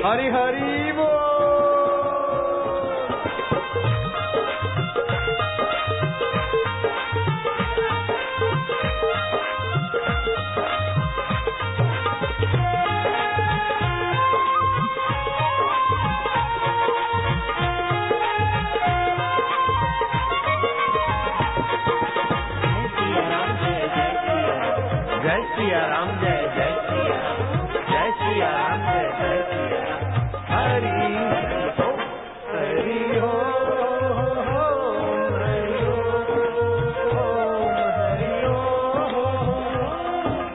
हरि हरि बोल। जय सिया राम, जय जय सिया राम, जय सिया राम, जय जय सिया राम। हरि हो, हरि हो, हरि हो, हरि हो,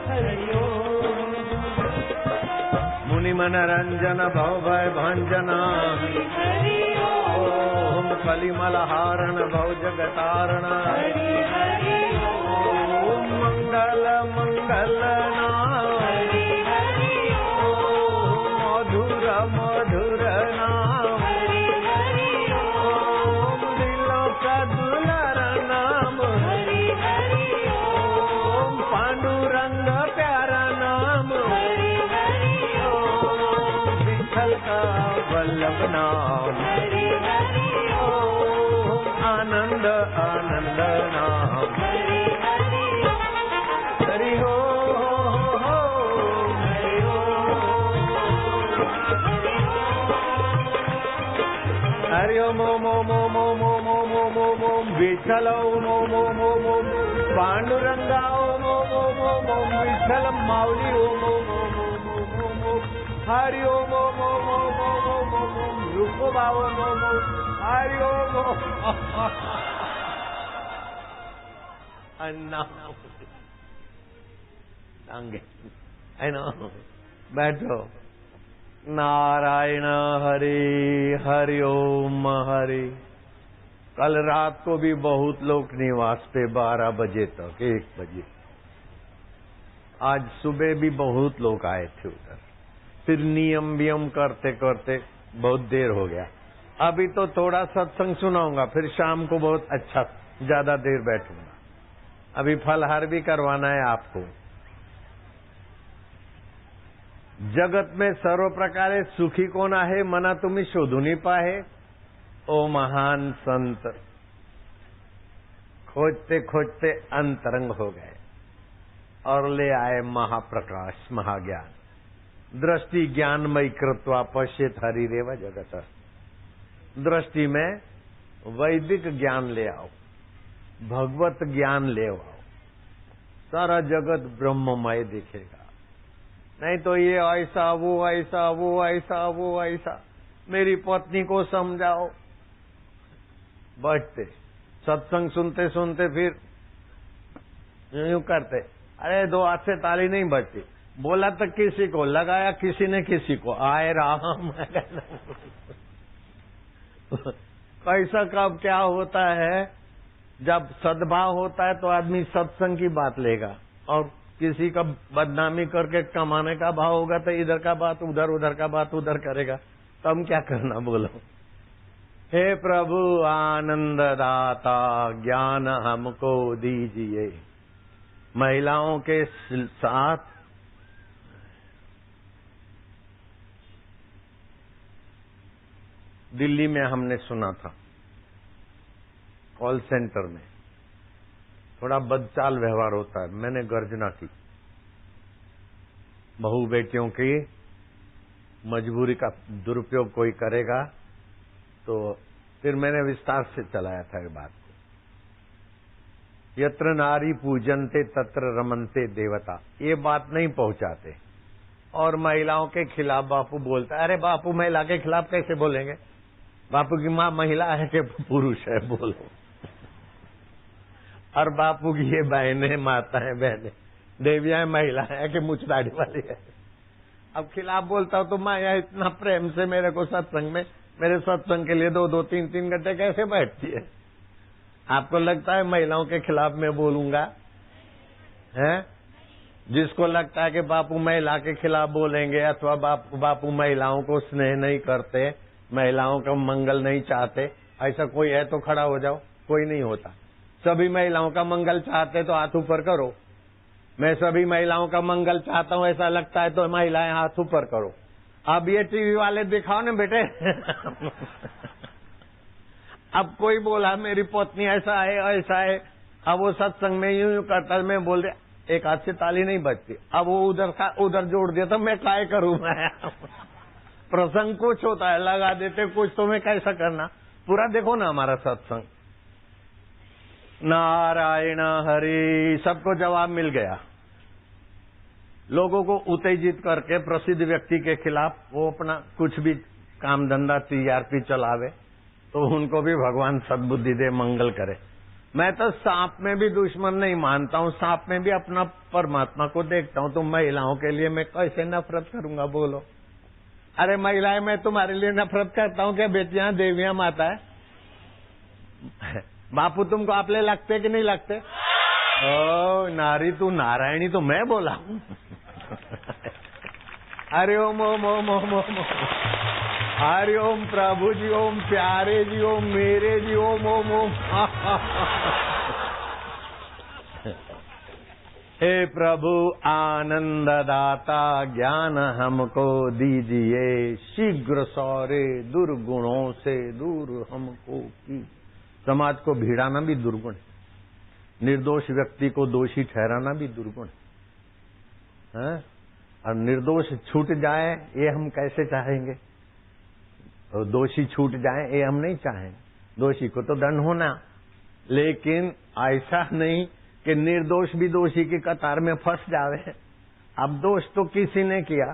हरि हो। मुनि मनरंजन भव भय भंजना, ओम कलिमल हारण भव जगतारण, ओम मंगल मंगल नाम, मधुर मधुर नाम, ओम दिलों का दुलार नाम, ओम पांडुरंग प्यारा नाम, ओम विठल का वल्लभ नाम, ओम आनंद आनंद नाम। हरि हो, हरि हो, हरि ओम ओम ओम ओम ओम ओम ओम ओम ओम ओम विठ्ठल ओम ओम ओम ओम ओम पांडुरंगा ओम ओम ओम ओम ओम विठ्ठल माऊली ओम ओम ओम ओम ओम ओम हरि ओम ओम ओम ओम ओम ओम ओम ओम रूपबा ओम ओम ओम हरि ओम अन्ना आंगे है ना। बैठो। नारायण हरि हरि ओम हरि। कल रात को भी बहुत लोग निवास पे 12 बजे तक 1 बजे। आज सुबह भी बहुत लोग आए थे उधर। फिर नियम वियम करते करते बहुत देर हो गया। अभी तो थोड़ा सत्संग सुनाऊंगा, फिर शाम को बहुत अच्छा ज्यादा देर बैठूंगा। अभी फलहार भी करवाना है आपको। जगत में सर्व प्रकारे सुखी कोण आहे मना तुम्ही शोधून पाहे। ओ महान संत खोजते खोजते अंतरंग हो गए और ले आए महाप्रकाश महाज्ञान। दृष्टि ज्ञानमय कृत्वा पश्येत हरिरेव जगत। दृष्टि में वैदिक ज्ञान ले आओ, भगवत ज्ञान ले आओ, सारा जगत ब्रह्ममय दिखेगा। नहीं तो ये ऐसा वो ऐसा वो ऐसा वो ऐसा। मेरी पत्नी को समझाओ। बैठते सत्संग सुनते सुनते फिर यूं करते, अरे 2 हाथ से ताली नहीं बजती। बोला तो किसी को, लगाया किसी ने किसी को। आए राम। कैसा कब क्या होता है। जब सद्भाव होता है तो आदमी सत्संग की बात लेगा, और किसी का बदनामी करके कमाने का भाव होगा तो इधर का बात उधर, उधर का बात उधर करेगा। तो हम क्या करना बोलो। हे प्रभु आनंद दाता ज्ञान हमको दीजिए। महिलाओं के साथ दिल्ली में हमने सुना था, कॉल सेंटर में थोड़ा बदचाल व्यवहार होता है। मैंने गर्जना की, बहू बेटियों की मजबूरी का दुरुपयोग कोई करेगा तो फिर मैंने विस्तार से चलाया था ये बात को। यत्र नारी पूजनते तत्र रमनते देवता, ये बात नहीं पहुंचाते। और महिलाओं के खिलाफ बापू बोलता है। अरे बापू महिला के खिलाफ कैसे बोलेंगे। बापू की माँ महिला है कि पुरुष है बोलो। और बापू की ये बहनें माताएं बहनें देवियां महिला है कि मुझ दाढ़ी वाली है। अब खिलाफ बोलता हूं तो माया इतना प्रेम से मेरे को सत्संग में, मेरे सत्संग के लिए 2-2 3-3 घंटे कैसे बैठती है। आपको लगता है महिलाओं के खिलाफ मैं बोलूंगा? हैं? जिसको लगता है कि बापू महिला के खिलाफ बोलेंगे अथवा बापू महिलाओं को स्नेह नहीं करते, महिलाओं का मंगल नहीं चाहते, ऐसा कोई है तो खड़ा हो जाओ। कोई नहीं होता। सभी महिलाओं का मंगल चाहते तो हाथ ऊपर करो। मैं सभी महिलाओं का मंगल चाहता हूं ऐसा लगता है तो महिलाएं हाथ ऊपर करो। अब ये टीवी वाले दिखाओ ना बेटे। अब कोई बोला मेरी पत्नी ऐसा है, अब वो सत्संग में यूं करता, मैं बोल दिया एक हाथ से ताली नहीं बजती, अब वो उधर जोड़ दिया तो मैं काय करूं मैं। प्रसंग कुछ होता है, लगा देते कुछ, तो मैं कैसा करना। पूरा देखो ना हमारा सत्संग, नारायण हरि, सबको जवाब मिल गया। लोगों को उत्तेजित करके प्रसिद्ध व्यक्ति के खिलाफ वो अपना कुछ भी काम धंधा टीआरपी चलावे, तो उनको भी भगवान सद्बुद्धि दे, मंगल करे। मैं तो सांप में भी दुश्मन नहीं मानता हूँ, सांप में भी अपना परमात्मा को देखता हूँ। तो महिलाओं के लिए मैं कैसे नफरत करूंगा बोलो? अरे महिलाएं, मैं तुम्हारे लिए नफरत करता हूँ क्या? बेटियां देवियां माता है। बापू तुमको आपले लगते कि नहीं लगते? ओ नारी तू नारायणी, तो मैं बोला। हरि ओम ओम ओम ओम ओम, हरि ओम प्रभु जी, ओम प्यारे जी, ओम मेरे जी, ओम ओम ओम। हे प्रभु आनंद दाता, ज्ञान हमको दीजिए, शीघ्र सौरे दुर्गुणों से दूर हमको की। समाज को भिड़ाना भी दुर्गुण है, निर्दोष व्यक्ति को दोषी ठहराना भी दुर्गुण है। और निर्दोष छूट जाए ये हम कैसे चाहेंगे? तो दोषी छूट जाए ये हम नहीं चाहेंगे, दोषी को तो दंड होना, लेकिन ऐसा नहीं कि निर्दोष भी दोषी की कतार में फंस जावे। अब दोष तो किसी ने किया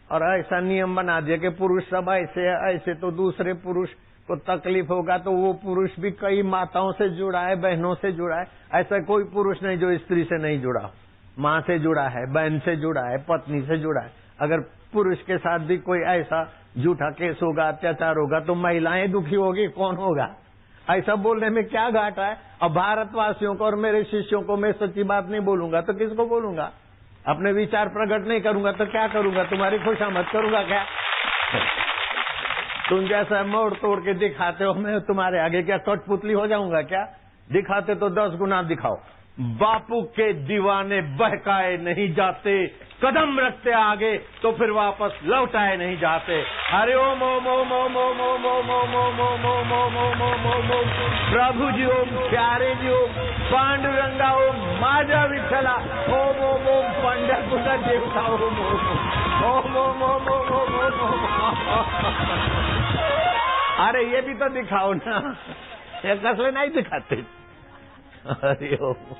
और ऐसा नियम बना दिया कि पुरुष सब ऐसे है, ऐसे तो दूसरे पुरुष को तकलीफ होगा, तो वो पुरुष भी कई माताओं से जुड़ा है, बहनों से जुड़ा है। ऐसा कोई पुरुष नहीं जो स्त्री से नहीं जुड़ा, माँ से जुड़ा है, बहन से जुड़ा है, पत्नी से जुड़ा है। अगर पुरुष के साथ भी कोई ऐसा झूठा केस होगा, अत्याचार होगा, तो महिलाएं दुखी होगी, कौन होगा? ऐसा बोलने में क्या घाटा है? अब भारतवासियों को और मेरे शिष्यों को मैं सच्ची बात नहीं बोलूंगा तो किसको बोलूंगा? अपने विचार प्रकट नहीं करूंगा तो क्या करूंगा? तुम्हारी खुशामद करूंगा क्या? तुम जैसा मोड़ तोड़ के दिखाते हो, मैं तुम्हारे आगे क्या कठपुतली हो जाऊंगा क्या? दिखाते तो 10 गुना दिखाओ। बापू के दीवाने बहकाए नहीं जाते, कदम रखते आगे तो फिर वापस लौटाए नहीं जाते। हरि ओम ओम ओम ओम ओम ओम ओम ओम ओम ओम ओम ओम ओम ओम ओम ओम, प्रभु जी ओम, प्यारे जी ओम, पांडुरंगा ओम, माझा विठ्ठला ओम ओम ओम, पंढरपूरचा देवता ओम ओम ओम ओम ओम ओम ओम। अरे ये भी तो दिखाओ ना, ये कसले नहीं दिखाते। हरि ओम।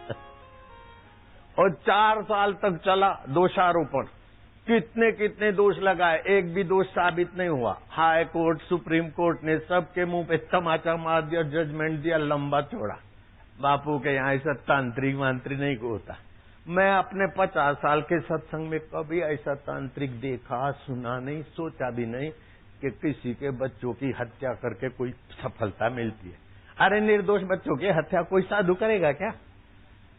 और 4 साल तक चला दोषारोपण, कितने कितने दोष लगाए, एक भी दोष साबित नहीं हुआ। हाई कोर्ट, सुप्रीम कोर्ट ने सबके मुंह पे तमाचा मार दिया, जजमेंट दिया लंबा चौड़ा। बापू के यहाँ ऐसा तांत्रिक मांत्रिक नहीं होता। मैं अपने 50 साल के सत्संग में कभी ऐसा तांत्रिक देखा, सुना नहीं, सोचा भी नहीं कि किसी के बच्चों की हत्या करके कोई सफलता मिलती है। अरे निर्दोष बच्चों की हत्या कोई साधु करेगा क्या?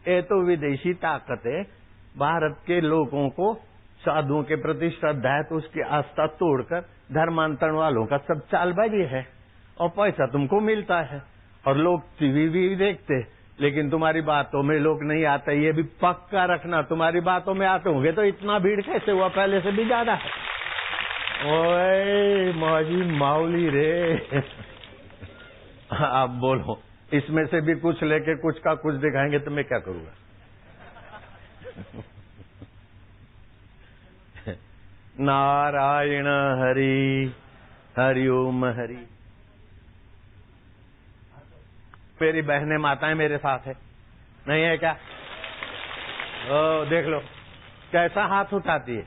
ये तो विदेशी ताकत है। भारत के लोगों को साधुओं के प्रति श्रद्धा है तो उसकी आस्था तोड़कर धर्मांतरण वालों का सब चालबाजी है और पैसा तुमको मिलता है और लोग टीवी भी देखते, लेकिन तुम्हारी बातों में लोग नहीं आते। ये भी पक्का रखना, तुम्हारी बातों में आते होंगे तो इतना भीड़ कैसे हुआ? पहले से भी ज्यादा है। ओए मौजी माउली रे। आप बोलो, इसमें से भी कुछ लेके कुछ का कुछ दिखाएंगे तो मैं क्या करूंगा? नारायण हरि, हरि ओम हरि। मेरी बहनें माताएं मेरे साथ है, नहीं है क्या? ओ देख लो कैसा हाथ उठाती है।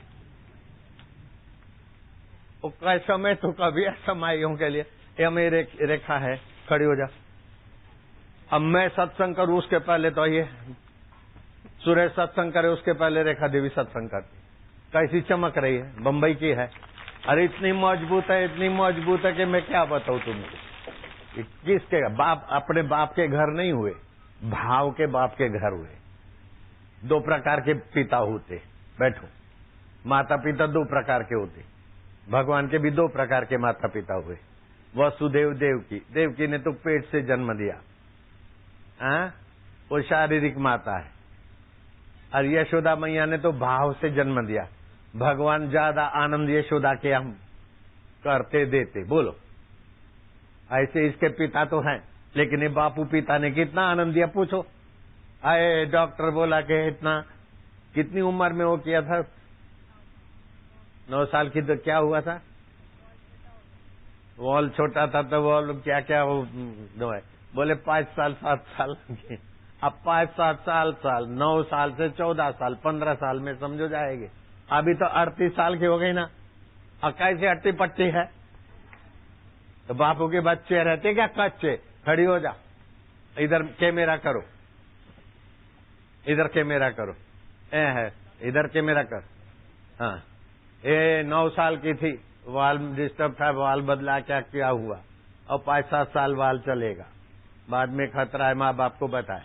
वो कैसा, मैं तो कभी ऐसा माइयों के लिए, ये मेरे रेखा है, खड़ी हो जा। अब मैं सत्संग करूं उसके पहले तो ये सुरेश सत्संग करे, उसके पहले रेखा देवी सत्संग करती। कैसी चमक रही है, बंबई की है। अरे इतनी मजबूत है, इतनी मजबूत है कि मैं क्या बताऊं तुम्हें। किसके बाप? अपने बाप के घर नहीं हुए, भाव के बाप के घर हुए। 2 प्रकार के पिता होते। बैठो, माता पिता 2 प्रकार के होते। भगवान के भी 2 प्रकार के माता पिता हुए। वसुदेव देवकी, देवकी ने तो पेट से जन्म दिया, वो शारीरिक माता है। और यशोदा मैया ने तो भाव से जन्म दिया। भगवान ज्यादा आनंद यशोदा के हम करते देते। बोलो, ऐसे इसके पिता तो हैं, लेकिन ये बापू पिता ने कितना आनंद दिया पूछो। आए डॉक्टर बोला कि इतना, कितनी उम्र में वो किया था? 9 साल की। तो क्या हुआ था? वॉल छोटा था तो वॉल क्या क्या वो बोले 5 साल 7 साल की। अब 5 7 साल 9 साल से 14 साल 15 साल में समझो जाएंगे। अभी तो 38 साल की हो गई ना, और कैसे अट्टी पट्टी है। तो बापू के बच्चे रहते क्या कच्चे? खड़ी हो जा, इधर कैमरा करो, इधर कैमरा करो, है इधर कैमरा कर। हाँ, ये 9 साल की थी, वाल डिस्टर्ब था, वाल बदला, क्या क्या हुआ, और 5 7 साल वाल चलेगा, बाद में खतरा है, माँ बाप को बताए।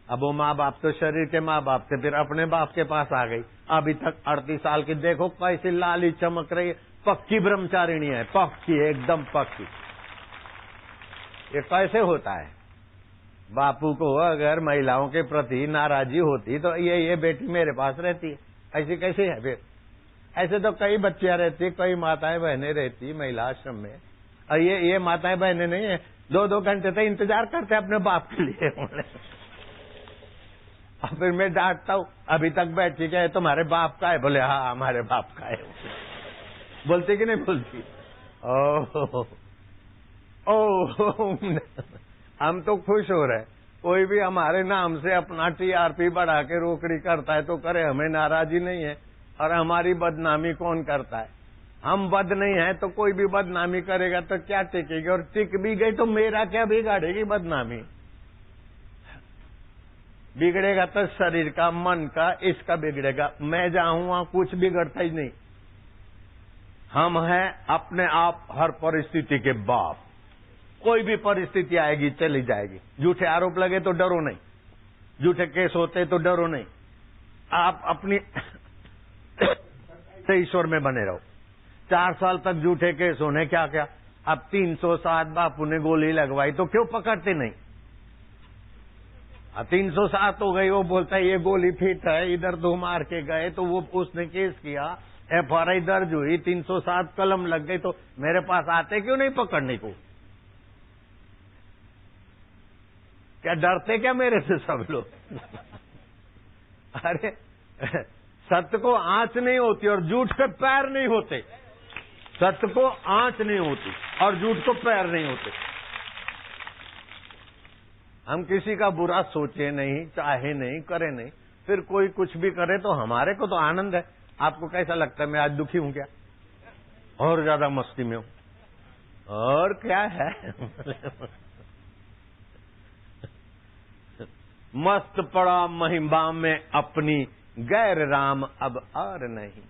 अब वो माँ बाप तो शरीर के माँ बाप थे, फिर अपने बाप के पास आ गई। अभी तक 38 साल की, देखो कैसी लाली चमक रही है, पक्की ब्रह्मचारिणी है, पक्की एकदम पक्की। ये कैसे होता है? बापू को अगर महिलाओं के प्रति नाराजी होती तो ये बेटी मेरे पास रहती है, ऐसी कैसे है? फिर ऐसे तो कई बच्चियां रहती, कई माताएं बहनें रहती महिला आश्रम में, और ये माताएं बहनें नहीं है, 2-2 घंटे तक इंतजार करते अपने बाप के लिए। और फिर मैं डांटता हूँ, अभी तक बैठी क्या है, तुम्हारे बाप का है? बोले हाँ हमारे बाप का है। बोलती कि नहीं बोलती? ओह हम तो खुश हो रहे, कोई भी हमारे नाम से अपना टीआरपी बढ़ा के रोकड़ी करता है तो करे, हमें नाराजी नहीं है। और हमारी बदनामी कौन करता है? हम बद नहीं है तो कोई भी बदनामी करेगा तो क्या टिकेगी, और टिक भी गई तो मेरा क्या बिगाड़ेगी बदनामी? बिगड़ेगा तो शरीर का, मन का, इसका बिगड़ेगा। मैं जाऊं वहां कुछ बिगड़ता ही नहीं। हम हैं अपने आप हर परिस्थिति के बाप। कोई भी परिस्थिति आएगी चली जाएगी। झूठे आरोप लगे तो डरो नहीं, झूठे केस होते तो डरो नहीं। आप अपनी से ईश्वर में बने रहो। 4 साल तक झूठे केस होने क्या क्या, अब 307 बापू ने गोली लगवाई तो क्यों पकड़ते नहीं? अब 307 हो गई, वो बोलता है ये गोली फिट है, इधर 2 मार के गए, तो वो उसने केस किया, FRI दर्ज हुई, 307 कलम लग गई, तो मेरे पास आते क्यों नहीं पकड़ने को? क्या डरते क्या मेरे से सब लोग? अरे सत्य को आंच नहीं होती और झूठ पे पैर नहीं होते। सत्य को आंच नहीं होती और झूठ को पैर नहीं होते। हम किसी का बुरा सोचे नहीं, चाहे नहीं, करे नहीं, फिर कोई कुछ भी करे तो हमारे को तो आनंद है। आपको कैसा लगता है? मैं आज दुखी हूं क्या? और ज्यादा मस्ती में हूं, और क्या है? मस्त पड़ा महिमा में अपनी, गैर राम अब और नहीं।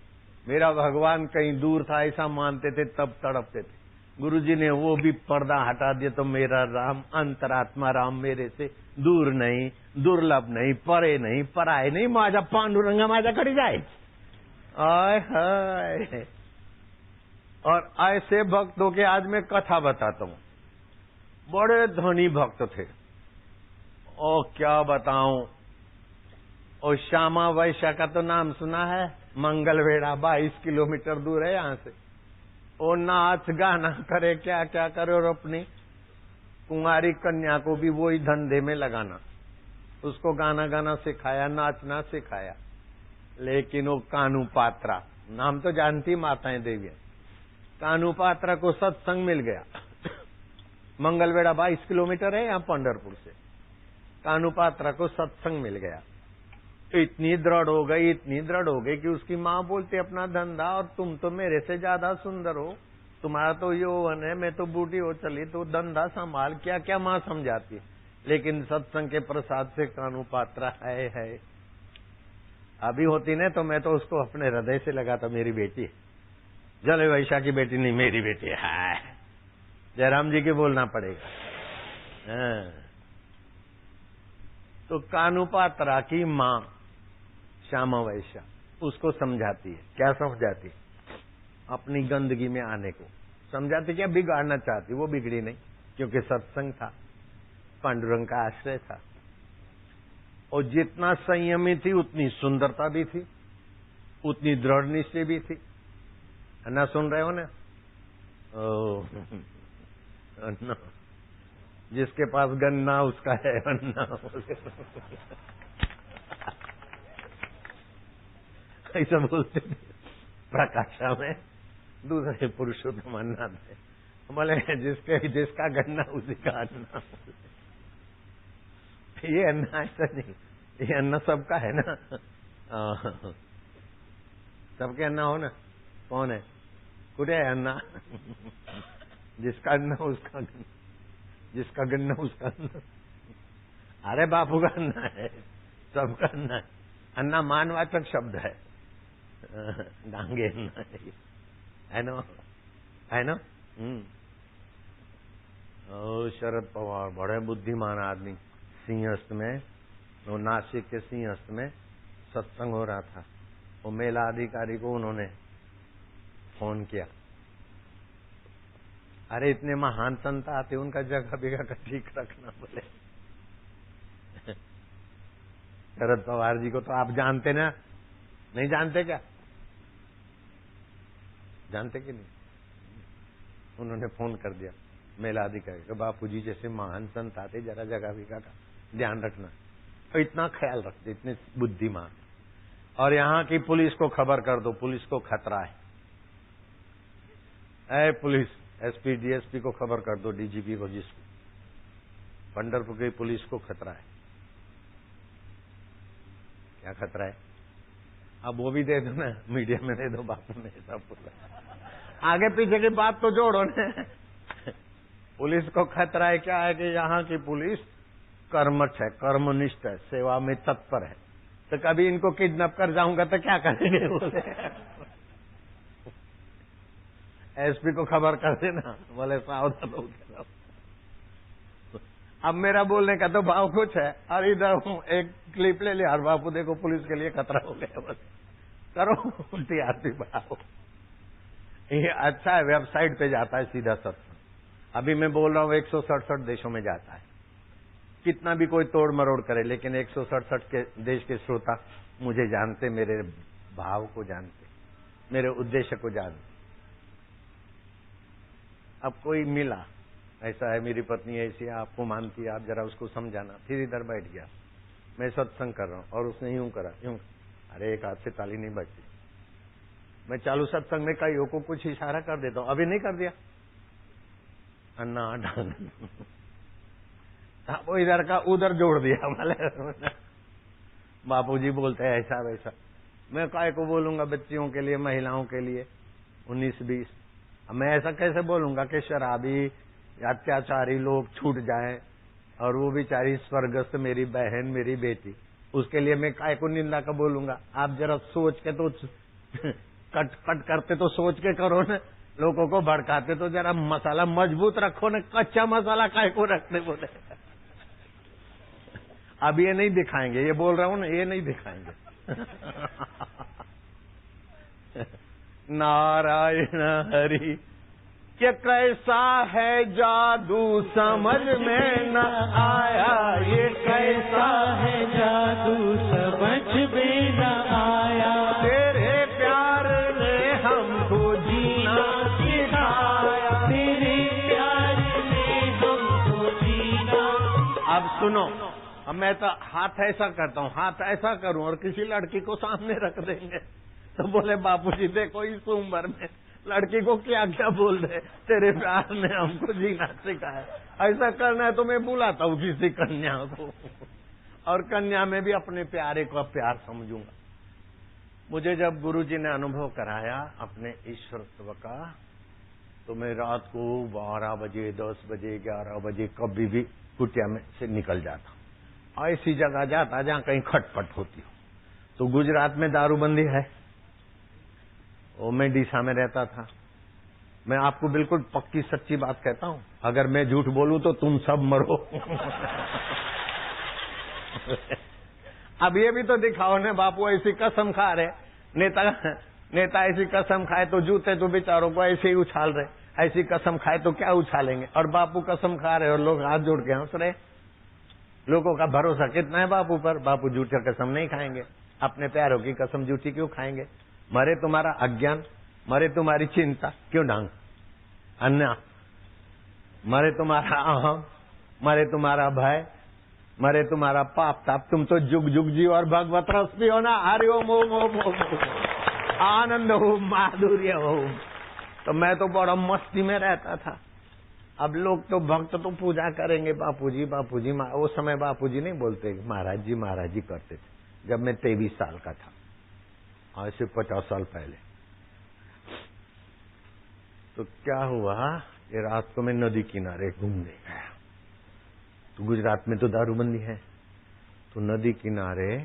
मेरा भगवान कहीं दूर था ऐसा मानते थे, तब तड़पते थे। गुरुजी ने वो भी पर्दा हटा दिया तो मेरा राम, अंतरात्मा राम मेरे से दूर नहीं, दुर्लभ नहीं, परे नहीं, पराए नहीं, माझा पांडुरंगा माझा कड़ी जाए। आय हाय। और ऐसे भक्तों के आज मैं कथा बताता हूं। बड़े धनी भक्त थे, ओ क्या बताऊं। और श्यामा वैश्या का तो नाम सुना है? मंगलवेढ़ा 22 किलोमीटर दूर है यहां से। वो नाच गाना करे, क्या क्या करे, और अपनी कुंवारी कन्या को भी वही धंधे में लगाना। उसको गाना गाना सिखाया, नाचना सिखाया। लेकिन वो कानू पात्रा, नाम तो जानती माताएं देवियां, कानू पात्रा को सत्संग मिल गया। मंगलवेढ़ा 22 किलोमीटर है यहाँ पंढरपुर से। कानू पात्रा को सत्संग मिल गया। इतनी दृढ़ हो गई, इतनी दृढ़ हो गई कि उसकी माँ बोलती अपना धंधा, और तुम तो मेरे से ज्यादा सुंदर हो, तुम्हारा तो यौवन है, मैं तो बूढ़ी हो चली, तो धंधा संभाल, क्या क्या माँ समझाती है। लेकिन सत्संग के प्रसाद से कानू पात्रा है। अभी होती ने तो मैं तो उसको अपने हृदय से लगाता, मेरी बेटी है। जले वैशा की बेटी नहीं, मेरी बेटी है। जयराम जी के बोलना पड़ेगा। तो कानू पात्रा की माँ श्यामा वैश्या उसको समझाती है। क्या समझाती? अपनी गंदगी में आने को समझाती। क्या बिगाड़ना चाहती? वो बिगड़ी नहीं, क्योंकि सत्संग था, पांडुरंग का आश्रय था। और जितना संयमी थी उतनी सुंदरता भी थी, उतनी दृढ़ निश्चय भी थी। ना सुन रहे हो ना? अन्ना, जिसके पास गन्ना उसका है अन्ना। ऐसा बोलते थे प्रकाशा में, दूसरे पुरुषोत्तम अन्ना थे, बोले जिसका गन्ना उसी का अन्ना। ये अन्ना ऐसा नहीं, ये अन्ना सबका है ना, सबके अन्ना हो ना। कौन है? कुछ है अन्ना? जिसका अन्ना उसका गन्ना, जिसका गन्ना उसका अन्ना। अरे बापू का अन्ना है, सबका अन्ना है। अन्ना मानवाचक शब्द है, डांगे अन्ना है ना, है ना। ओ शरद पवार बड़े बुद्धिमान आदमी, सिंहस्थ में, वो नासिक के सिंहस्थ में सत्संग हो रहा था। वो मेला अधिकारी को उन्होंने फोन किया, अरे इतने महान संत आते, उनका जगह बिगह का ठीक रखना। बोले शरद पवार जी को तो आप जानते ना? नहीं जानते क्या? जानते कि नहीं? उन्होंने फोन कर दिया मेला अधिकारी को, बापू जी जैसे महान संत आते, जरा जगह बिगह का ध्यान रखना। तो इतना ख्याल रखते, इतने बुद्धिमान। और यहाँ की पुलिस को खबर कर दो, पुलिस को खतरा है। ऐ पुलिस, एसपी डीएसपी को खबर कर दो, डीजीपी को, जिसको, पंढरपुर की पुलिस को खतरा है। क्या खतरा है? अब वो भी दे दो ना, मीडिया में दे दो, बापू ने सब बोला। आगे पीछे की बात तो जोड़ो ना। पुलिस को खतरा है क्या है कि यहाँ की पुलिस कर्मठ है, कर्मनिष्ठ है, सेवा में तत्पर है। तो कभी इनको किडनैप कर जाऊंगा तो क्या करेंगे? बोले एसपी को खबर कर देना, बोले सावधान हो गया। अब मेरा बोलने का तो भाव कुछ है, और इधर हूँ एक क्लिप ले लिया, और बापू देखो पुलिस के लिए खतरा हो गया। बोले करो टीआरपी बढ़ाओ। ये अच्छा है, वेबसाइट पे जाता है सीधा सत्संग। अभी मैं बोल रहा हूँ 167 देशों में जाता है। कितना भी कोई तोड़ मरोड़ करे, लेकिन 167 के देश के श्रोता मुझे जानते, मेरे भाव को जानते, मेरे उद्देश्य को जानते। अब कोई मिला, ऐसा है मेरी पत्नी ऐसी है, आपको मानती है, आप जरा उसको समझाना। फिर इधर बैठ गया, मैं सत्संग कर रहा हूँ, और उसने यूं करा, यूं। अरे एक हाथ से ताली नहीं बजती। मैं चालू सत्संग में कईयों को कुछ इशारा कर देता हूँ, अभी नहीं कर दिया, अन्ना डांग, वो इधर का उधर जोड़ दिया। मतलब बापूजी बोलते हैं ऐसा वैसा। मैं काय को बोलूंगा बच्चियों के लिए, महिलाओं के लिए 19-20। मैं ऐसा कैसे बोलूंगा कि शराबी अत्याचारी लोग छूट जाएं, और वो बेचारी स्वर्गस्थ मेरी बहन, मेरी बेटी, उसके लिए मैं काय को निंदा का बोलूंगा? आप जरा सोच के तो कट करते तो सोच के करो ना, लोगों को भड़काते तो जरा मसाला मजबूत रखो ना, कच्चा मसाला काय को रखते बोले। अब ये नहीं दिखाएंगे, ये बोल रहा हूं ना, ये नहीं दिखाएंगे। नारायण हरि क्या कैसा है जादू समझ में न आया, ये कैसा है जादू समझ में न आया, तेरे प्यार ने हमको जीना सिखाया, तेरे प्यार ने हमको जीना। अब सुनो, अब मैं तो हाथ ऐसा करता हूँ, हाथ ऐसा करूं और किसी लड़की को सामने रख देंगे तो बोले बापूजी देखो इस उम्र में लड़की को क्या क्या बोल रहे, तेरे प्यार ने हमको जीना सिखाया। ऐसा करना है तो मैं बुलाता हूँ किसी कन्या को, और कन्या में भी अपने प्यारे को प्यार समझूंगा। मुझे जब गुरुजी ने अनुभव कराया अपने ईश्वरत्व का, तो मैं रात को 12 बजे, 10 बजे, 11 बजे कभी भी कुटिया में से निकल जाता। ऐसी जगह जाता जहाँ कहीं खटपट होती हो। तो गुजरात में दारूबंदी है, वो मैं डीसा में रहता था। मैं आपको बिल्कुल पक्की सच्ची बात कहता हूँ, अगर मैं झूठ बोलूं तो तुम सब मरो। अब ये भी तो दिखाओ ना, बापू ऐसी कसम खा रहे, नेता ऐसी कसम खाए तो जूते तो बेचारों को ऐसे ही उछाल रहे, ऐसी कसम खाए तो क्या उछालेंगे, और बापू कसम खा रहे और लोग हाथ जोड़ के हंस रहे। लोगों का भरोसा कितना है बापू पर? बापू झूठी कसम नहीं खाएंगे, अपने प्यारों की कसम झूठी क्यों खाएंगे? मरे तुम्हारा अज्ञान, मरे तुम्हारी चिंता, क्यों डांग? अन्य मरे तुम्हारा अहम, मरे तुम्हारा भय, मरे तुम्हारा पाप ताप, तुम तो जुग जुग जी और भगवत रस भी हो ना। हरि ओम ओम ओम ओम, आनंद हो, माधुर्य हो। तो मैं तो बड़ा मस्ती में रहता था। अब लोग तो भक्त तो पूजा करेंगे, बापूजी बापूजी। उस समय बापूजी नहीं बोलते, महाराज जी करते थे जब मैं 23 साल का था, आज से 50 साल पहले। तो क्या हुआ, ये रात को मैं नदी किनारे घूमने गया। तो गुजरात में तो दारूबंदी है, तो नदी किनारे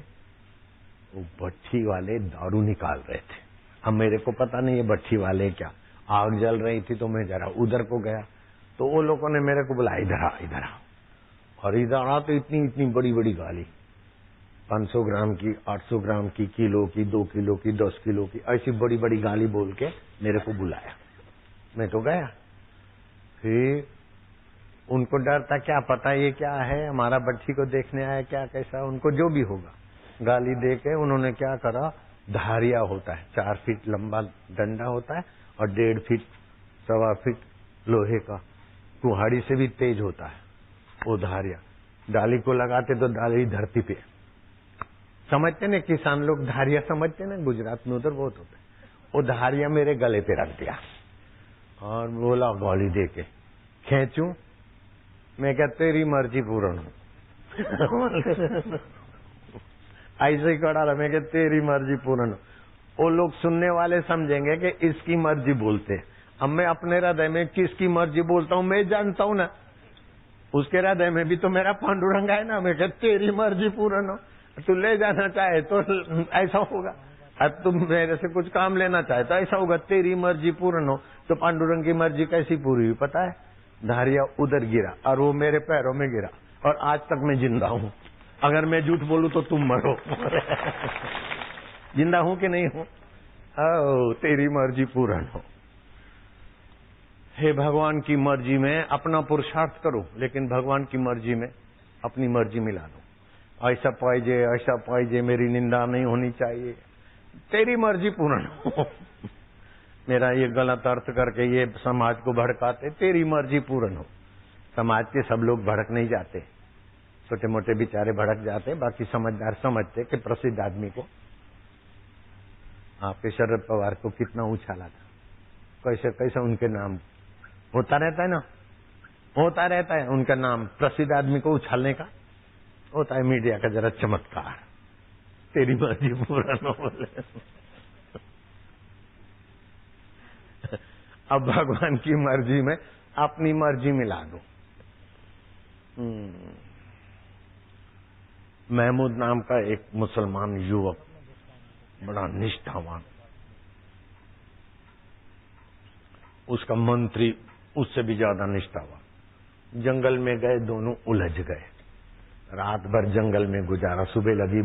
वो भट्टी वाले दारू निकाल रहे थे। अब मेरे को पता नहीं ये भट्टी वाले क्या, आग जल रही थी तो मैं जरा उधर को गया। तो वो लोगों ने मेरे को बुलाया, इधर आ इधर आ। और इधर आ तो इतनी इतनी बड़ी बड़ी गाली, 500 ग्राम की, 800 ग्राम की, किलो की, 2 किलो की, 10 किलो की, ऐसी बड़ी बड़ी गाली बोल के मेरे को बुलाया। मैं तो गया। फिर उनको डर था, क्या पता ये क्या है, हमारा भट्टी को देखने आया क्या, कैसा, उनको जो भी होगा। गाली दे के उन्होंने क्या करा, धारिया होता है, 4 फीट लंबा डंडा होता है और 1.5 फीट 1.25 फीट लोहे का, कुहाड़ी से भी तेज होता है वो धारिया। डाली को लगाते तो डाली धरती पे, समझते ना किसान लोग, धारिया समझते ना, गुजरात में उधर बहुत होता है। वो धारिया मेरे गले पे रख दिया और बोला गाली दे के, खींचू? मैं क्या, तेरी मर्जी पूर्ण हो। ऐसे ही खड़ा रहा। मैं क्या, तेरी मर्जी पूर्ण हो। वो लोग सुनने वाले समझेंगे कि इसकी मर्जी बोलते। अब मैं अपने हृदय में किसकी मर्जी बोलता हूँ मैं जानता हूँ ना, उसके हृदय में भी तो मेरा पांडुरंग है ना। मैं क्या, तेरी मर्जी पूर्ण हो। तू ले जाना चाहे तो ऐसा होगा, अब तुम मेरे से कुछ काम लेना चाहे तो ऐसा होगा, तेरी मर्जी पूर्ण हो। तो पांडुरंग की मर्जी कैसी पूरी हुई पता है? धारिया उधर गिरा और वो मेरे पैरों में गिरा, और आज तक मैं जिंदा हूँ। अगर मैं झूठ बोलूं तो तुम मरो। जिंदा हूं कि नहीं हूं? तेरी मर्जी पूर्ण हो। हे भगवान की मर्जी में अपना पुरुषार्थ करो, लेकिन भगवान की मर्जी में अपनी मर्जी मिला दो। ऐसा पाइजे, मेरी निंदा नहीं होनी चाहिए, तेरी मर्जी पूर्ण हो। मेरा ये गलत अर्थ करके ये समाज को भड़काते, तेरी मर्जी पूर्ण हो। समाज के सब लोग भड़क नहीं जाते, छोटे मोटे बेचारे भड़क जाते, बाकी समझदार समझते कि प्रसिद्ध आदमी को, आपके शरद पवार को कितना उछाला था, कैसे कैसे उनके नाम होता रहता है ना, होता रहता है उनका नाम, प्रसिद्ध आदमी को उछालने का होता है मीडिया का जरा चमत्कार। तेरी मर्जी पूर्ण हो बोले। अब भगवान की मर्जी में अपनी मर्जी मिला दो। महमूद नाम का एक मुसलमान युवक, बड़ा निष्ठावान, उसका मंत्री उससे भी ज्यादा निष्ठावान। जंगल में गए, दोनों उलझ गए, रात भर जंगल में गुजारा। सुबह लगी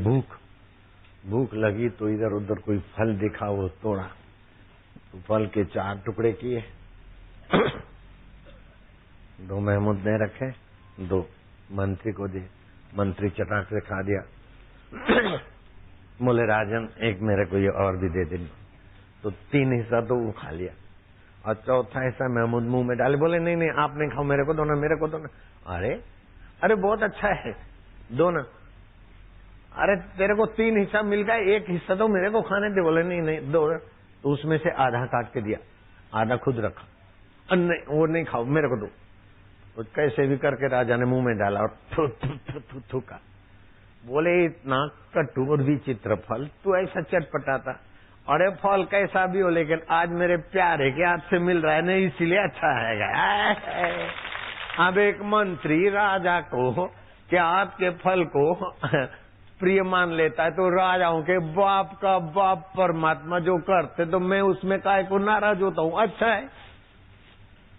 भूख लगी तो इधर उधर कोई फल दिखा, वो तोड़ा, तो फल के 4 टुकड़े किए। 2 महमूद ने रखे, 2 मंत्री को दिए। मंत्री चटाक से खा दिया। बोले राजन, एक मेरे को ये और भी दे देना। तो 3 हिस्सा तो वो खा लिया, और 4था हिस्सा महमूद मुंह में डाले। बोले नहीं नहीं, आप नहीं खाओ, मेरे को दो ना, मेरे को दो ना। अरे बहुत अच्छा है, दो ना। अरे तेरे को 3 हिस्सा मिल गया, 1 हिस्सा तो मेरे को खाने दे। बोले नहीं नहीं, दो। तो उसमें से आधा काट के दिया, आधा खुद रखा। नहीं, वो नहीं खाओ, मेरे को दो। तो कैसे भी करके राजा ने मुंह में डाला और थूका। बोले इतना कटु और विचित्र फल, तू ऐसा चटपटाता। अरे फल कैसा भी हो, लेकिन आज मेरे प्यारे के हाथ से मिल रहा है ना, इसीलिए अच्छा है। अब एक मंत्री राजा को के हाथ के फल को प्रिय मान लेता है, तो राजाओं के बाप का बाप परमात्मा जो करते, तो मैं उसमें काहे को नाराज होता हूँ? अच्छा है,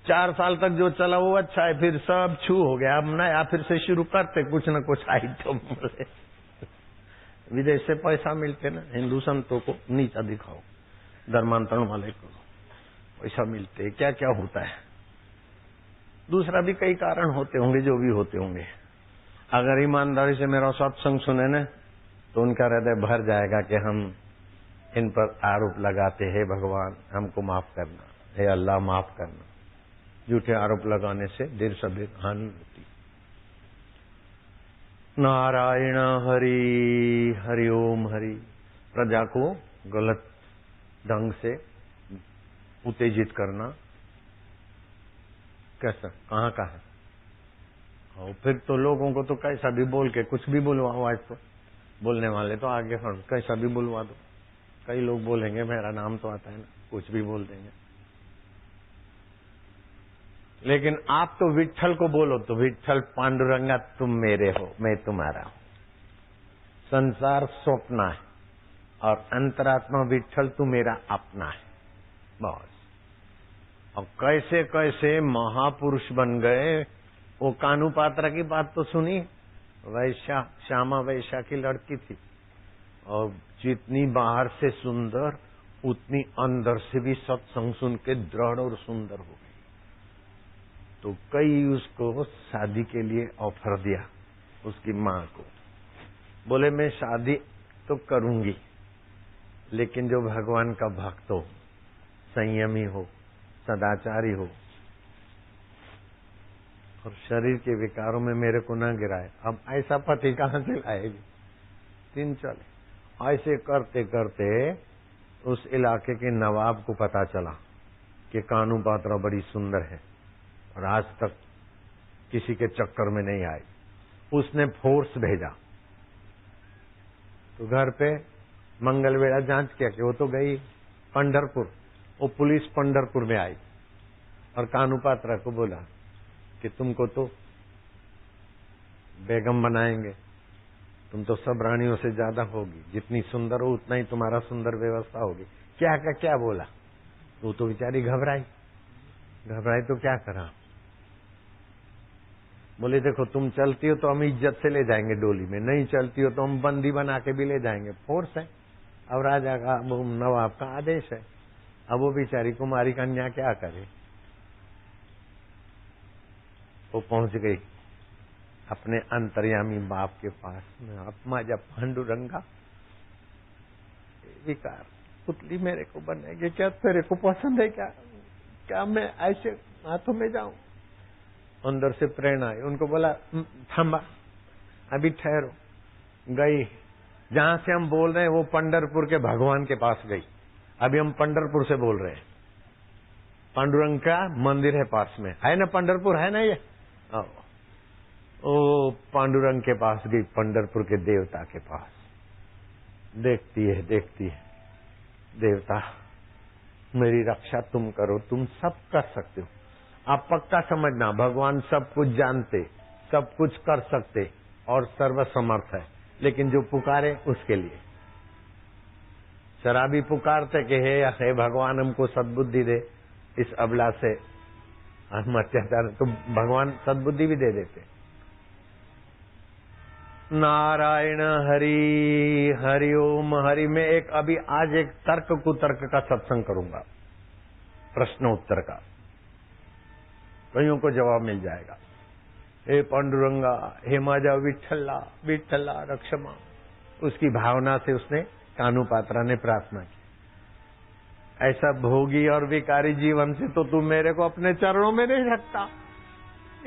4 साल तक जो चला वो अच्छा है, फिर सब छू हो गया, अब नया फिर से शुरू करते कुछ न कुछ आइटम। बोले विदेश से पैसा मिलते ना, हिंदू संतों को नीचा दिखाओ, धर्मांतरण वाले को पैसा मिलते, क्या क्या होता है। दूसरा भी कई कारण होते होंगे, जो भी होते होंगे। अगर ईमानदारी से मेरा सत्संग सुने न, तो उनका हृदय भर जाएगा कि हम इन पर आरोप लगाते हैं, भगवान हमको माफ करना, हे अल्लाह माफ करना। झूठे आरोप लगाने से देर सबेर हानि होती। नारायण हरि हरि ओम हरि। प्रजा को गलत ढंग से उत्तेजित करना कैसा, कहाँ का है? और फिर तो लोगों को तो कैसा भी बोल के कुछ भी बुलवाओ। आज तो बोलने वाले तो आगे कैसा भी बुलवा दो। कई लोग बोलेंगे मेरा नाम तो आता है ना, कुछ भी बोल देंगे। लेकिन आप तो विट्ठल को बोलो तो विट्ठल पांडुरंगा तुम मेरे हो, मैं तुम्हारा हूं। संसार स्वप्न है और अंतरात्मा विट्ठल तू मेरा अपना है, बस। अब कैसे कैसे महापुरुष बन गए। वो कानू पात्रा की बात तो सुनी, वैश्या, श्यामा वैश्या की लड़की थी और जितनी बाहर से सुंदर उतनी अंदर से भी सत्संग सुन के दृढ़ और सुंदर हो गई। तो कई उसको शादी के लिए ऑफर दिया उसकी मां को। बोले मैं शादी तो करूंगी लेकिन जो भगवान का भक्त हो, संयमी हो, सदाचारी हो और शरीर के विकारों में मेरे को न गिराए। अब ऐसा पति कहां से लाएगी? दिन चले। ऐसे करते करते उस इलाके के नवाब को पता चला कि कानू पात्रा बड़ी सुंदर है और आज तक किसी के चक्कर में नहीं आई। उसने फोर्स भेजा तो घर पे मंगल वेला जांच किया कि वो तो गई पंढरपुर। वो पुलिस पंढरपुर में आई और कानू पात्रा को बोला कि तुमको तो बेगम बनाएंगे, तुम तो सब रानियों से ज्यादा होगी, जितनी सुंदर हो उतना ही तुम्हारा सुंदर व्यवस्था होगी। क्या का क्या बोला? वो तो बेचारी घबराई तो क्या करा? बोले देखो तुम चलती हो तो हम इज्जत से ले जाएंगे डोली में, नहीं चलती हो तो हम बंदी बना के भी ले जाएंगे। फोर्स है, अब राजा का नवाब का आदेश है। अब वो बेचारी कुमारी कन्या क्या करे? वो पहुंच गई अपने अंतर्यामी बाप के पास में। अपमा जब पांडुरंगा विकार पुतली मेरे को बनेगी क्या? तेरे को पसंद है क्या मैं ऐसे हाथों में जाऊं? अंदर से प्रेरणा आई। उनको बोला थांबा, अभी ठहरो। गई जहां से हम बोल रहे हैं वो पंढरपुर के भगवान के पास गई। अभी हम पंढरपुर से बोल रहे हैं। पांडुरंग का मंदिर है पास में, है ना? पंढरपुर है ना ये? ओ पांडुरंग के पास गई, पंढरपुर के देवता के पास। देखती है देवता मेरी रक्षा तुम करो, तुम सब कर सकते हो। आप पक्का समझना भगवान सब कुछ जानते, सब कुछ कर सकते और सर्वसमर्थ है, लेकिन जो पुकारे उसके लिए। शराबी पुकारते कि हे भगवान हमको सद्बुद्धि दे, इस अबला से हम अत्याचार, तो भगवान सद्बुद्धि भी दे देते। नारायण हरि हरि ओम हरि। में अभी आज एक तर्क कुतर्क का सत्संग करूंगा, प्रश्न उत्तर का, कईयों को जवाब मिल जाएगा। हे पांडुरंगा, हे माजा विठ्ठला विठ्ठला रक्षमा, उसकी भावना से उसने कानू पात्रा ने प्रार्थना की। ऐसा भोगी और विकारी जीवन से तो तू मेरे को अपने चरणों में नहीं रखता।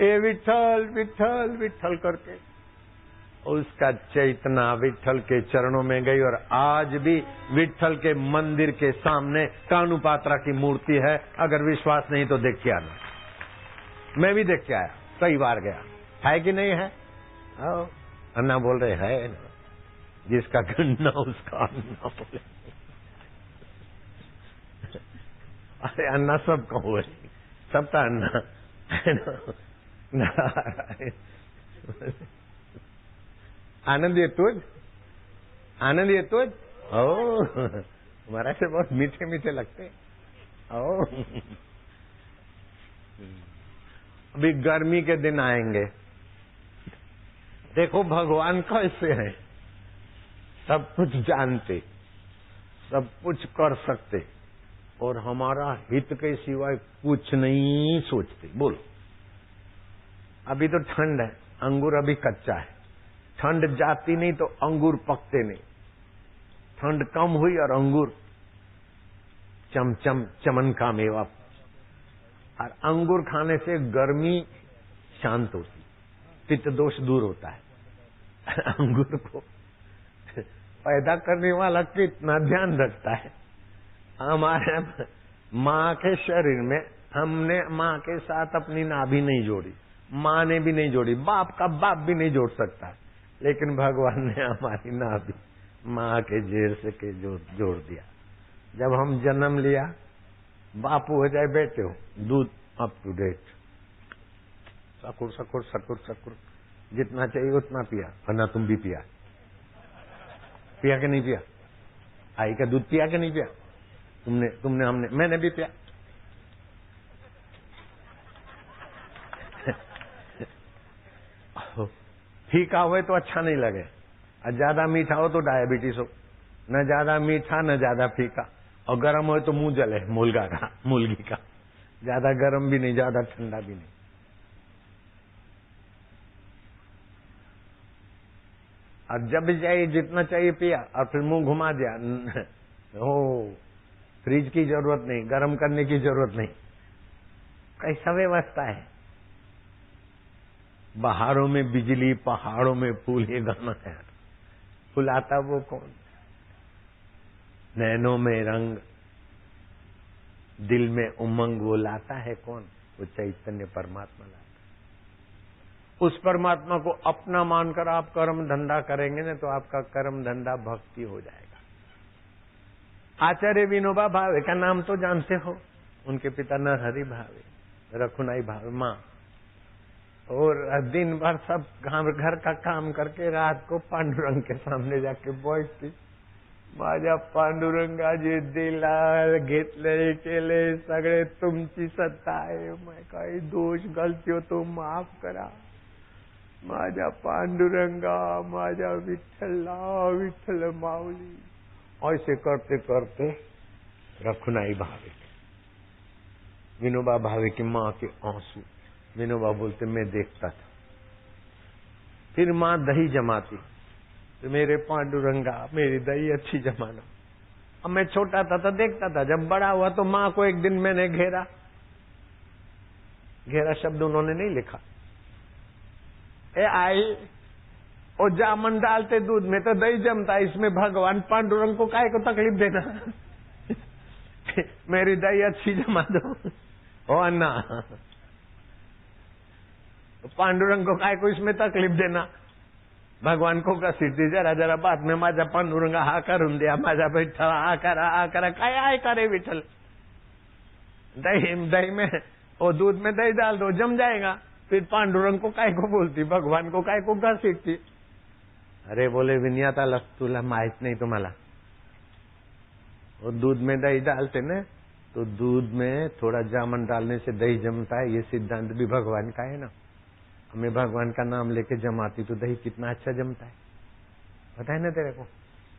ए विठ्ठल विठ्ठल विठ्ठल करके उसका चैतना विठ्ठल के चरणों में गई। और आज भी विठ्ठल के मंदिर के सामने कानू पात्रा की मूर्ति है। अगर विश्वास नहीं तो देख के आना। मैं भी देख के आया, कई बार गया। है कि नहीं है? अन्ना बोल रहे है ना, जिसका गन्ना उसका अन्ना बोले। अरे अन्ना सब कहो, सबका अन्ना है ना। आनंद येतोच, आनंद येतोच। ओ हमारा से बहुत मीठे मीठे लगते। ओ अभी गर्मी के दिन आएंगे, देखो भगवान कैसे हैं, सब कुछ जानते, सब कुछ कर सकते और हमारा हित के सिवाय कुछ नहीं सोचते। बोलो, अभी तो ठंड है, अंगूर अभी कच्चा है, ठंड जाती नहीं तो अंगूर पकते नहीं। ठंड कम हुई और अंगूर चमचम चमन का मेवा और अंगूर खाने से गर्मी शांत होती, पित्त दोष दूर होता है। अंगूर को पैदा करने वाला कितना ध्यान रखता है। हमारे माँ के शरीर में हमने माँ के साथ अपनी नाभि नहीं जोड़ी, माँ ने भी नहीं जोड़ी, बाप का बाप भी नहीं जोड़ सकता, लेकिन भगवान ने हमारी नाभि माँ के जेर से के जोड़ दिया। जब हम जन्म लिया, बापू हो जाए बेटे हो, दूध अप टू डेट, सकुर सकुर सकुर सकुर, जितना चाहिए उतना पिया, वरना तुम भी पिया। पिया के नहीं पिया? आई का दूध पिया के नहीं पिया? तुमने हमने मैंने भी पिया। फीका हो तो अच्छा नहीं लगे, और ज्यादा मीठा हो तो डायबिटीज हो। न ज्यादा मीठा न ज्यादा फीका, और गर्म हो तो मुंह जले मूलगी का। ज्यादा गर्म भी नहीं, ज्यादा ठंडा भी नहीं। और जब चाहिए जितना चाहिए पिया, और फिर मुंह घुमा दिया। हो, फ्रिज की जरूरत नहीं, गर्म करने की जरूरत नहीं। कैसा व्यवस्था है। बहारों में बिजली, पहाड़ों में फूल, ये गाना है। फुलाता वो कौन? नैनों में रंग, दिल में उमंग, वो लाता है कौन? वो चैतन्य परमात्मा लाता है। उस परमात्मा को अपना मानकर आप कर्म धंधा करेंगे ना, तो आपका कर्म धंधा भक्ति हो जाएगा। आचार्य विनोबा भावे का नाम तो जानते हो, उनके पिता नरहरि भावे, रखुनाई भावे माँ। और दिन भर सब घर का काम करके रात को पांडुरंग के सामने जाके बैठती। माझ्या पांडुरंगाजी दिला घेतले केले सगळे तुमची सत्ता आहे, मैं काही दोष गलती हो तो माफ करा। माझ्या पांडुरंगा, माझ्या विठ्ठला, विठ्ठल माऊली। ऐसे करते करते रखुनाई भावे, विनोबा भावे की माँ के आंसू। विनोबा बोलते मैं देखता था। फिर माँ दही जमाती, तो मेरे पांडुरंगा मेरी दही अच्छी जमाना। अब मैं छोटा था तो देखता था, जब बड़ा हुआ तो माँ को एक दिन मैंने घेरा शब्द उन्होंने नहीं लिखा। ए आई, और जामन डालते दूध में तो दही जमता, इसमें भगवान पांडुरंग को काहे को तकलीफ देना। मेरी दही अच्छी जमा दो। ओ अन्ना, पांडुरंग को काय को इसमें तकलीफ देना। भगवान को घसीटती जरा जरा बात में, माझा पांडुरंगा हा करून द्या, माझा विठ्ठल हा करा काय आय करे विठ्ठल। दही में और दूध में दही डाल दो, जम जाएगा। फिर पांडुरंग को काय को बोलती, भगवान को काय को घसीटती। अरे बोले विनियाता तुला माहित नहीं तुम्हाला, और दूध में दही डालते न, तो दूध में थोड़ा जामन डालने से दही जमता है, ये सिद्धांत भी भगवान का है ना। हमें भगवान का नाम लेके जमाती तो दही कितना अच्छा जमता है, पता है ना तेरे को।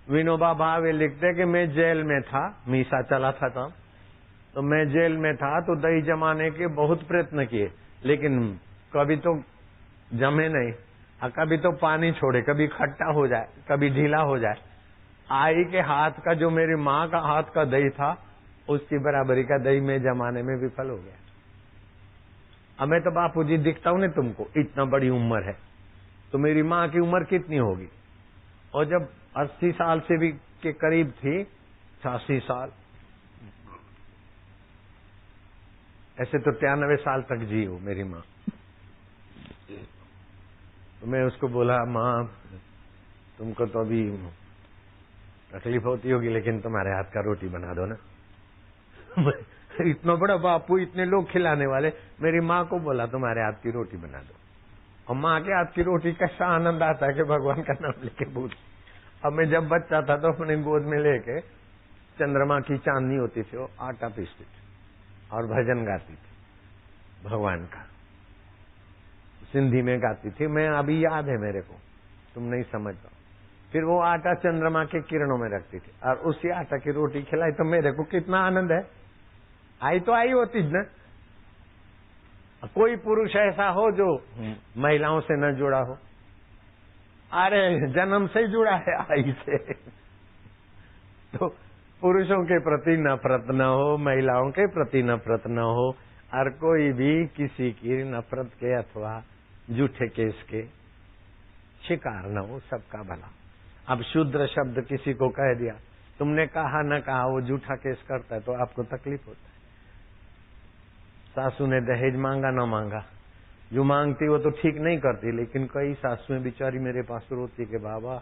विनोबा भावे लिखते कि मैं जेल में था, मीसा चला था तब, तो मैं जेल में था तो दही जमाने के बहुत प्रयत्न किए, लेकिन कभी तो जमे नहीं, और कभी तो पानी छोड़े, कभी खट्टा हो जाए, कभी ढीला हो जाए। आई के हाथ का, जो मेरी माँ का हाथ का दही था, उसकी बराबरी का दही में जमाने में विफल हो गया। अब मैं तो बापूजी दिखता हूं ना तुमको, इतना बड़ी उम्र है, तो मेरी माँ की उम्र कितनी होगी। और जब 80 साल से भी के करीब थी, 86 साल, ऐसे तो 93 साल तक जी हो मेरी माँ। तो मैं उसको बोला, माँ तुमको तो अभी तकलीफ होती होगी, लेकिन तुम्हारे हाथ का रोटी बना दो ना। इतना बड़ा बापू, इतने लोग खिलाने वाले, मेरी माँ को बोला तुम्हारे हाथ की रोटी बना दो। और माँ के हाथ की रोटी कैसा आनंद आता है कि भगवान का नाम लेके बोल। अब मैं जब बच्चा था तो अपने गोद में लेके, चंद्रमा की चांदनी होती थी, वो आटा पीसती थी और भजन गाती थी भगवान का, सिंधी में गाती थी। मैं अभी याद है मेरे को, तुम नहीं समझ पाओ। फिर वो आटा चंद्रमा के किरणों में रखती थी, और उसी आटा की रोटी खिलाई, तो मेरे को कितना आनंद है। आई तो आई होती न, कोई पुरुष ऐसा हो जो महिलाओं से न जुड़ा हो। अरे जन्म से जुड़ा है आई से। तो पुरुषों के प्रति नफरत न हो, महिलाओं के प्रति नफरत न हो, हर कोई भी किसी की नफरत के अथवा झूठे केस के शिकार न हो, सबका भला। अब शूद्र शब्द किसी को कह दिया, तुमने कहा न कहा वो झूठा केस करता है तो आपको तकलीफ होता है। सासू ने दहेज मांगा न मांगा, जो मांगती वो तो ठीक नहीं करती, लेकिन कई सासुएं बेचारी मेरे पास रोती कि बाबा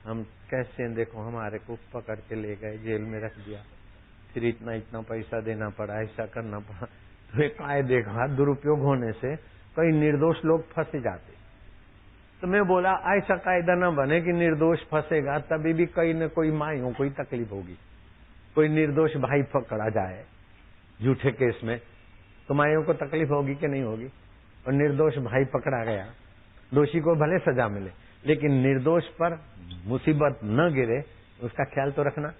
हम कैसे, देखो हमारे को पकड़ के ले गए, जेल में रख दिया, फिर इतना इतना पैसा देना पड़ा, ऐसा करना पड़ा। तो एक कायदे का दुरुपयोग होने से कई निर्दोष लोग फंसे जाते। तो मैं बोला ऐसा कायदा न बने कि निर्दोष फंसेगा, तभी भी कहीं न कोई माइयों को तकलीफ होगी। कोई निर्दोष भाई पकड़ा जाए झूठे केस में तो माइयों को तकलीफ होगी कि नहीं होगी? और निर्दोष भाई पकड़ा गया, दोषी को भले सजा मिले, लेकिन निर्दोष पर मुसीबत न गिरे उसका ख्याल तो रखना।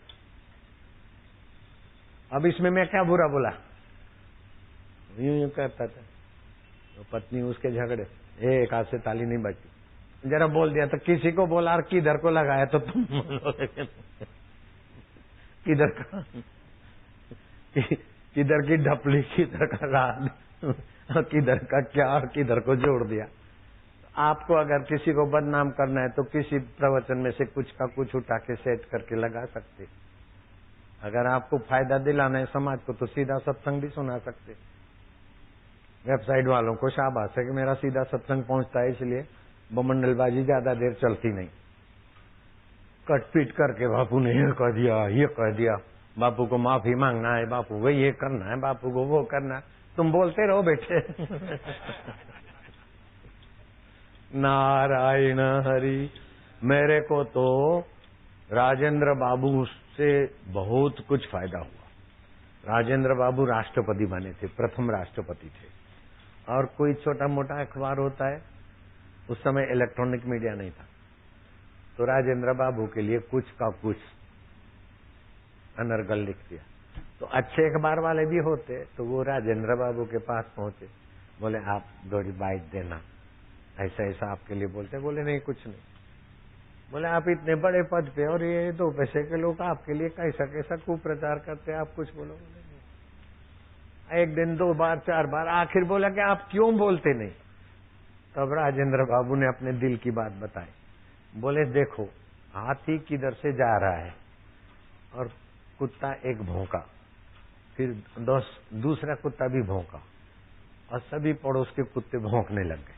अब इसमें मैं क्या बुरा बोला? यूं कहता था तो पत्नी उसके झगड़े, एक हाथ से ताली नहीं बजती, जरा बोल दिया तो किसी को बोला और किधर को लगाया तो तुम किधर का, किधर की ढपली, किधर का राग, किधर का क्या और किधर को जोड़ दिया। आपको अगर किसी को बदनाम करना है तो किसी प्रवचन में से कुछ का कुछ उठा के सेट करके लगा सकते। अगर आपको फायदा दिलाना है समाज को तो सीधा सत्संग भी सुना सकते। वेबसाइट वालों को शाबाश है कि मेरा सीधा सत्संग पहुंचता है, इसलिए बमंडलबाजी ज्यादा देर चलती नहीं। कटपीट करके बापू ने ये कह दिया, बापू को माफी मांगना है, बापू को ये करना है, बापू को वो करना है, तुम बोलते रहो बेटे। नारायण हरि। मेरे को तो राजेंद्र बाबू से बहुत कुछ फायदा हुआ। राजेंद्र बाबू राष्ट्रपति बने थे, प्रथम राष्ट्रपति थे। और कोई छोटा मोटा अखबार होता है, उस समय इलेक्ट्रॉनिक मीडिया नहीं था, तो राजेंद्र बाबू के लिए कुछ का कुछ अनर्गल लिख दिया। तो अच्छे अखबार वाले भी होते तो वो राजेंद्र बाबू के पास पहुंचे, बोले आप थोड़ी बाइट देना, ऐसा ऐसा आपके लिए बोलते। बोले नहीं कुछ नहीं। बोले आप इतने बड़े पद पे और ये 2 पैसे के लोग आपके लिए कैसा कैसा कुप्रचार करते, आप कुछ बोलो। बोले एक दिन 2 बार 4 बार, आखिर बोला कि आप क्यों बोलते नहीं? तब राजेंद्र बाबू ने अपने दिल की बात बताई। बोले देखो हाथी किधर से जा रहा है और कुत्ता एक भौंका, फिर दूसरा कुत्ता भी भौंका और सभी पड़ोस के कुत्ते भौंकने लग गए।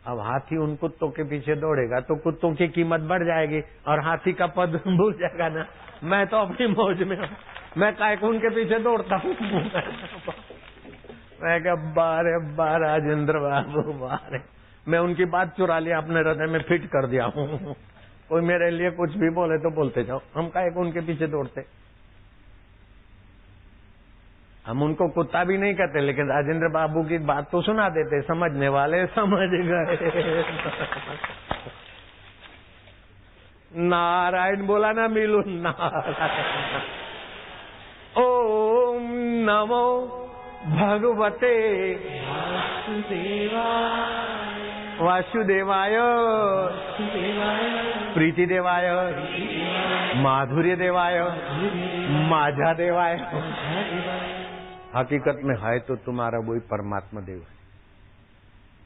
अब हाथी उन कुत्तों के पीछे दौड़ेगा तो कुत्तों की कीमत बढ़ जाएगी और हाथी का पद भूल जाएगा ना। मैं तो अपनी मौज में हूं, मैं काय को उनके पीछे दौड़ता हूँ। मैं क्या बार राजेंद्र बाबू बार, मैं उनकी बात चुरा लिया, अपने हृदय में फिट कर दिया हूँ। कोई मेरे लिए कुछ भी बोले तो बोलते जाओ, हम काय को उनके पीछे दौड़ते। हम उनको कुत्ता भी नहीं कहते, लेकिन राजेंद्र बाबू की बात तो सुना देते, समझने वाले समझ गए। नारायण बोला ना मिलू नारायण। ओम नमो भगवते वासुदेवाय प्रीति देवाय माधुर्य देवाय माझा देवाय। हकीकत में है तो तुम्हारा वही परमात्मा देव है।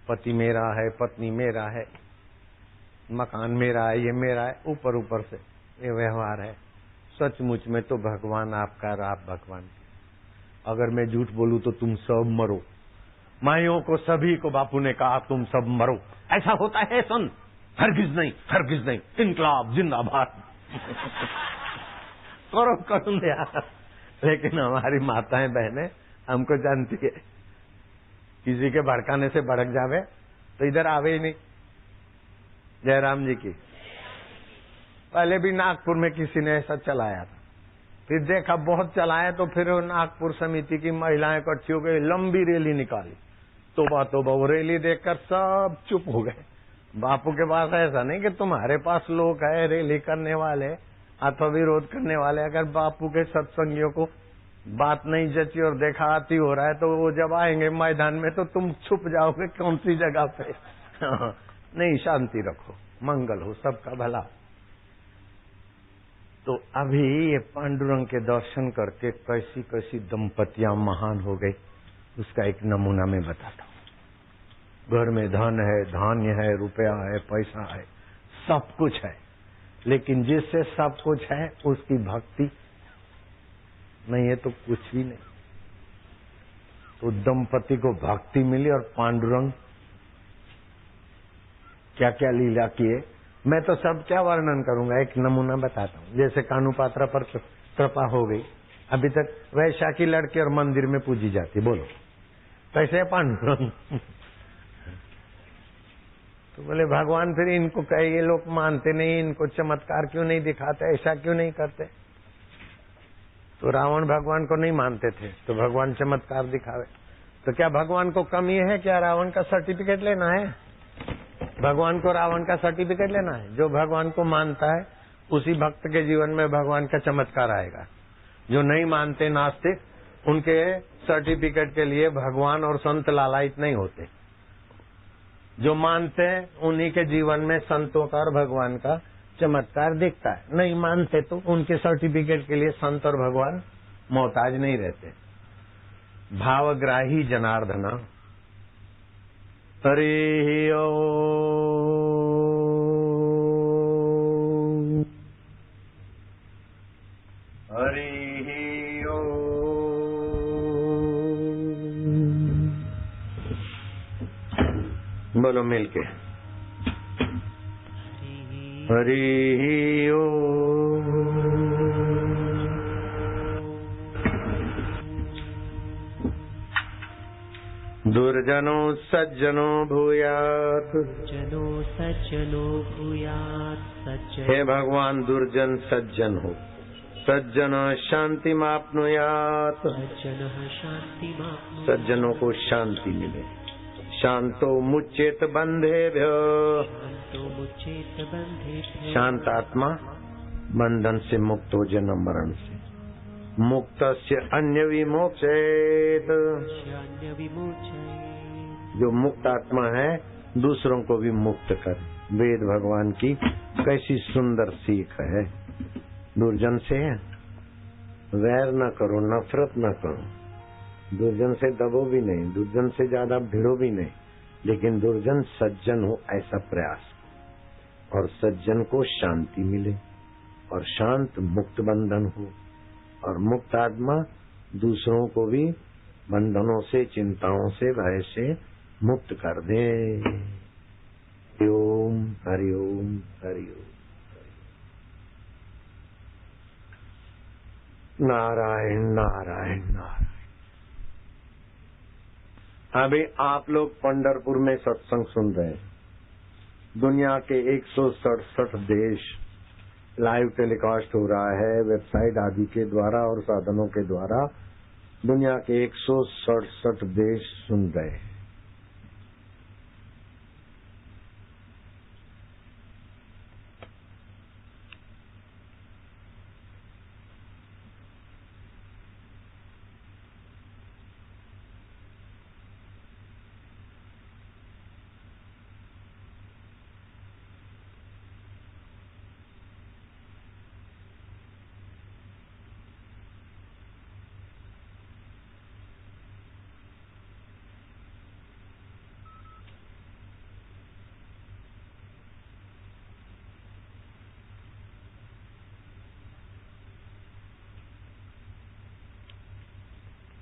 पति मेरा है, पत्नी मेरा है, मकान मेरा है, ये मेरा है, ऊपर ऊपर से ये व्यवहार है। सचमुच में तो भगवान आपका और आप भगवान। अगर मैं झूठ बोलूं तो तुम सब मरो। माइयों को सभी को बापू ने कहा तुम सब मरो। ऐसा होता है सुन? हरगिज नहीं, हरगिज नहीं। इनकलाब जिंदाबाद। करो करूं यार। लेकिन हमारी माताएं बहनें हमको जानती है, किसी के भड़काने से भड़क जावे तो इधर आवे ही नहीं। जयराम जी की पहले भी नागपुर में किसी ने ऐसा चलाया था, फिर देखा बहुत चलाया तो फिर नागपुर समिति की महिलाएं इकट्ठी हो गई, लंबी रैली निकाली। तोबा वो रैली देखकर सब चुप हो गए। बापू के पास ऐसा नहीं कि तुम्हारे पास लोग है रैली करने वाले अथवा विरोध करने वाले। अगर बापू के सत्संगियों को बात नहीं जची और देखा आती हो रहा है तो वो जब आएंगे मैदान में तो तुम छुप जाओगे कौन सी जगह पे। नहीं, शांति रखो, मंगल हो, सबका भला। तो अभी ये पांडुरंग के दर्शन करके कैसी कैसी दंपतियां महान हो गई। उसका एक नमूना मैं बताता हूँ। घर में धन है, धान्य है, रुपया है, पैसा है, सब कुछ है, लेकिन जिससे सब कुछ है उसकी भक्ति नहीं है तो कुछ भी नहीं। तो दंपति को भक्ति मिली और पांडुरंग क्या क्या लीला किए, मैं तो सब क्या वर्णन करूंगा, एक नमूना बताता हूँ। जैसे कानू पात्रा पर कृपा हो गई, अभी तक वैशा की लड़की और मंदिर में पूजी जाती, बोलो कैसे पांडुरंग? तो बोले भगवान फिर इनको कहे, ये लोग मानते नहीं, इनको चमत्कार क्यों नहीं दिखाते, ऐसा क्यों नहीं करते? तो रावण भगवान को नहीं मानते थे, तो भगवान चमत्कार दिखावे। तो क्या भगवान को कमी है क्या रावण का सर्टिफिकेट लेना है? भगवान को रावण का सर्टिफिकेट लेना है? जो भगवान को मानता है उसी भक्त के जीवन में भगवान का चमत्कार आएगा। जो नहीं मानते नास्तिक, उनके सर्टिफिकेट के लिए भगवान और संत लालायित नहीं होते। जो मानते हैं उन्हीं के जीवन में संतों का और भगवान का चमत्कार दिखता है। नहीं मानते तो उनके सर्टिफिकेट के लिए संत और भगवान मोहताज नहीं रहते। भावग्राही जनार्दना। हरि ओम, हरि ओम। बोलो मिलके हरि ओम। दुर्जनो सज्जनो भूयात्, जनो सज्जनो भूयात् सज्जन। हे भगवान दुर्जन सज्जन हो, सज्जन शांति माप्नुयात्, सज्जनः शान्तिमाप्नुयात्, सज्जनों को शांति मिले। शांतो मुच्चेत बंधेभ्यो, शान्तो मुच्चेत बन्धेभ्यो, शांत आत्मा बंधन से मुक्त हो जन्म मरण से। मुक्तस्य अन्य विमोचेत, अन्य विमोचयेत्, जो मुक्त आत्मा है दूसरों को भी मुक्त कर। वेद भगवान की कैसी सुंदर सीख है। दुर्जन से वैर न करो, नफरत न करो, दुर्जन से दबो भी नहीं, दुर्जन से ज्यादा भिड़ो भी नहीं, लेकिन दुर्जन सज्जन हो ऐसा प्रयास, और सज्जन को शांति मिले और शांत मुक्त बंधन हो, और मुक्त आत्मा दूसरों को भी बंधनों से, चिंताओं से, भय से मुक्त कर दे। ओम हरि ओम हरि ओम। नारायण नारायण नारायण। अभी आप लोग पंढरपुर में सत्संग सुन रहे हैं। दुनिया के 167 देश लाइव टेलीकास्ट हो रहा है, वेबसाइट आदि के द्वारा और साधनों के द्वारा दुनिया के 167 देश सुन रहे हैं।